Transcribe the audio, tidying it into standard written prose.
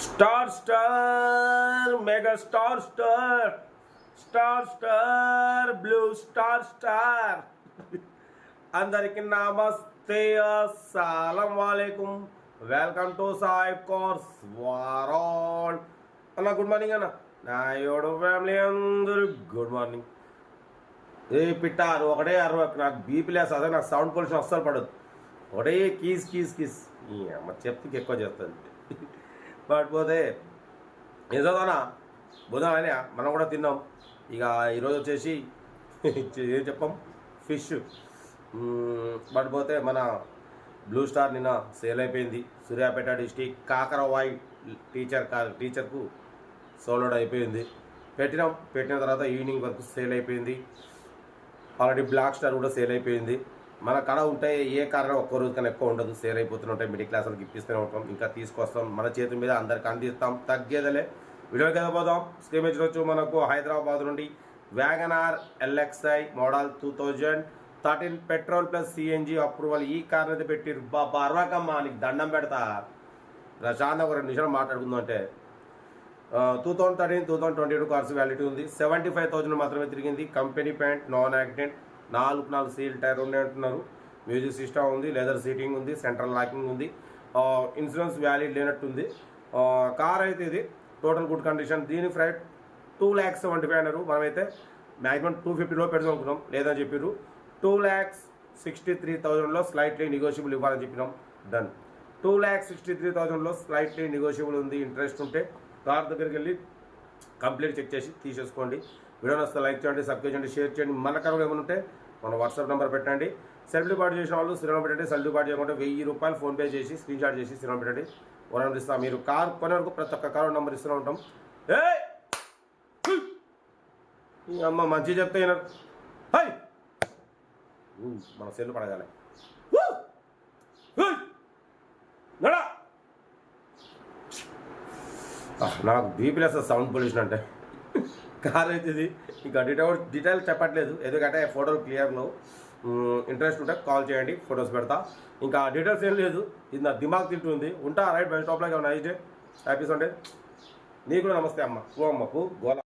Star mega star blue star అందరికి నమస్తే, అస్సలం వాలేకుం. వెల్కమ్ టు సాయిబ్ కోర్స్ వారాల్ అన్న. గుడ్ మార్నింగ్ అన్న. నా యోడు ఫ్యామిలీ అందరూ గుడ్ మార్నింగ్. ఏ పిట్టారు ఒకటే అరవకు, నాకు బీపీ లేస్, అదే నాకు సౌండ్ పొల్యూషన్ అస్సలు పడదు. ఒకటే కీస్ కీస్ కీస్ అమ్మ చెప్తే ఎక్కువ చేస్తుంది. బట్ పోతే నిజంగానా బుధం అయినా మనం కూడా తిన్నాం. ఇక ఈరోజు వచ్చేసి ఏం చెప్పాం, ఫిష్. బట్ పోతే మన బ్లూ స్టార్ నిన్న సేల్ అయిపోయింది. సూర్యాపేట డిస్టిక్ కాకరవాయి టీచర్కు సోల్డ్ అయిపోయింది. పెట్టిన తర్వాత ఈవినింగ్ వరకు సేల్ అయిపోయింది. ఆల్రెడీ బ్లాక్ స్టార్ కూడా సేల్ అయిపోయింది. మన కడ ఉంటాయి, ఏ కారణం ఒక్క రోజు కన్నా ఎక్కువ ఉండదు, సేల్ అయిపోతూనే ఉంటాయి. మిడిల్ క్లాస్ వాళ్ళకి ఇప్పిస్తూనే ఉంటాం, ఇంకా తీసుకొస్తాం, మన చేతి మీద అందరికి అందిస్తాం, తగ్గేదలే. వీడియోకి వెళ్ళిపోదాం. స్క్రీన్ వచ్చి మనకు హైదరాబాద్ నుండి WagonR LXi model 2013 petrol plus CNG approval. ఈ కార్ అయితే పెట్టిరు. బాబా అరవకమ్మా, నీకు దండం పెడతా. ప్రశాంతంగా ఒక 2 నిమిషాలు మాట్లాడుకుందాం. అంటే 2013-2022 కార్స్ వ్యాలిటీ ఉంది. 75,000 మాత్రమే తిరిగింది. Company paint, non accident, 4 seal tyre ఉన్నాయి అంటున్నారు. మ్యూజిక్ సిస్టమ్ ఉంది, లెదర్ సీటింగ్ ఉంది, సెంట్రల్ లాకింగ్ ఉంది. ఇన్సూరెన్స్ వ్యాలిడ్ లేనట్టుంది. కార్ అయితే ఇది టోటల్ గుడ్ కండిషన్. దీని ప్రైస్ 2,75,000 అన్నారు. మనమైతే మ్యాక్సిమం 250 పెడదాం అనుకున్నాం, లేదని చెప్పారు. 2,63,000లో స్లైట్లీ నెగోషియబుల్ ఇవ్వాలని చెప్పినాం. డన్. 2,63,000లో స్లైట్లీ నెగోషియబుల్ ఉంది. ఇంట్రెస్ట్ ఉంటే కార్ దగ్గరికి వెళ్ళి కంప్లీట్ చెక్ చేసి తీసేసుకోండి. వీడియో నచ్చితే లైక్ చేయండి, సబ్స్క్రైబ్ చేయండి, షేర్ చేయండి. మన కనుక ఏమైనా ఉంటే మన వాట్సాప్ నెంబర్ పెట్టండి. సెల్ఫ్ డిపాజిట్ చేసిన వాళ్ళు శ్రీరామ్ పెట్టండి. సెల్ఫ్ డిపాజిట్ చేయకుండా ₹1,000 ఫోన్పే చేసి స్క్రీన్ షాట్ చేసి శ్రీరామ్ పెట్టండి. నెంబర్ ఇస్తాం. మీరు కార్ కొనే వరకు ప్రతి ఒక్క కార్ నెంబర్ ఇస్తూనే ఉంటాం. అమ్మ మంచిగా చెప్తే హై మన సెల్ పడగాలి. నాకు బీపీ లేదు సౌండ్ పొల్యూషన్ అంటే. కార్ అయితే ఇది ఇంకా డీటెయిల్స్ చెప్పట్లేదు, ఎందుకంటే ఫోటోలు క్లియర్లో. ఇంట్రెస్ట్ ఉంటే కాల్ చేయండి, ఫొటోస్ పెడతా. ఇంకా డీటెయిల్స్ ఏం లేదు, ఇది నా దిమాగ్ తింటుంది. ఉంటా రైట్ బస్ స్టాప్లో. Nice day, happy Sunday. నీకు కూడా నమస్తే అమ్మ. ఓ అమ్మకు గోల.